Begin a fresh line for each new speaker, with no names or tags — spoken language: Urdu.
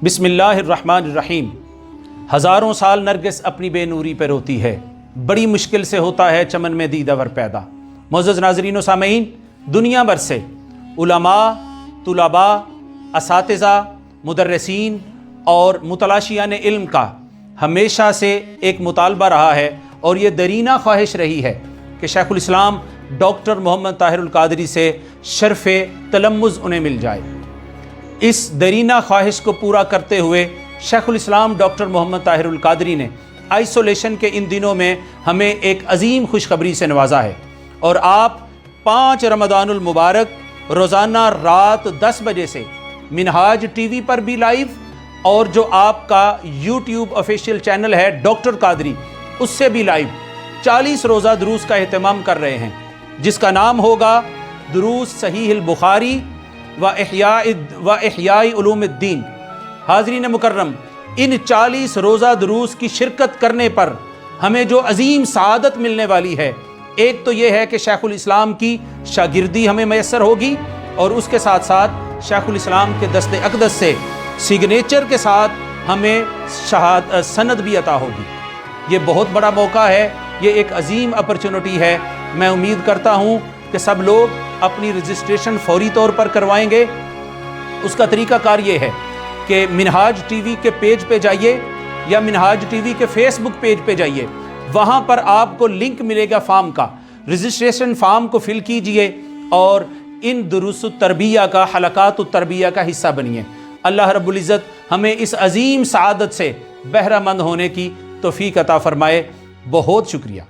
بسم اللہ الرحمن الرحیم۔ ہزاروں سال نرگس اپنی بے نوری پہ روتی ہے، بڑی مشکل سے ہوتا ہے چمن میں دیدہ ور پیدا۔ معزز ناظرین و سامعین، دنیا بھر سے علماء، طلباء، اساتذہ، مدرسین اور متلاشیان علم کا ہمیشہ سے ایک مطالبہ رہا ہے اور یہ درینہ خواہش رہی ہے کہ شیخ الاسلام ڈاکٹر محمد طاہر القادری سے شرف تلمذ انہیں مل جائے۔ اس درینہ خواہش کو پورا کرتے ہوئے شیخ الاسلام ڈاکٹر محمد طاہر القادری نے آئسولیشن کے ان دنوں میں ہمیں ایک عظیم خوشخبری سے نوازا ہے، اور آپ 5 رمضان المبارک روزانہ رات 10 بجے سے منہاج ٹی وی پر بھی لائیو، اور جو آپ کا یوٹیوب آفیشیل چینل ہے ڈاکٹر قادری، اس سے بھی لائیو 40 روزہ دروس کا اہتمام کر رہے ہیں، جس کا نام ہوگا دروس صحیح البخاری و احیاء علوم الدین۔ حاضرین مکرم، ان 40 روزہ دروس کی شرکت کرنے پر ہمیں جو عظیم سعادت ملنے والی ہے، ایک تو یہ ہے کہ شیخ الاسلام کی شاگردی ہمیں میسر ہوگی، اور اس کے ساتھ ساتھ شیخ الاسلام کے دست اقدس سے سگنیچر کے ساتھ ہمیں سند بھی عطا ہوگی۔ یہ بہت بڑا موقع ہے، یہ ایک عظیم اپرچونٹی ہے۔ میں امید کرتا ہوں کہ سب لوگ اپنی رجسٹریشن فوری طور پر کروائیں گے۔ اس کا طریقہ کار یہ ہے کہ منہاج ٹی وی کے پیج پہ جائیے یا منہاج ٹی وی کے فیس بک پیج پہ جائیے، وہاں پر آپ کو لنک ملے گا فارم کا، رجسٹریشن فارم کو فل کیجئے اور ان دروس التربیہ کا، حلقات-التربیہ کا حصہ بنیے۔ اللہ رب العزت ہمیں اس عظیم سعادت سے بہرہ مند ہونے کی توفیق عطا فرمائے۔ بہت شکریہ۔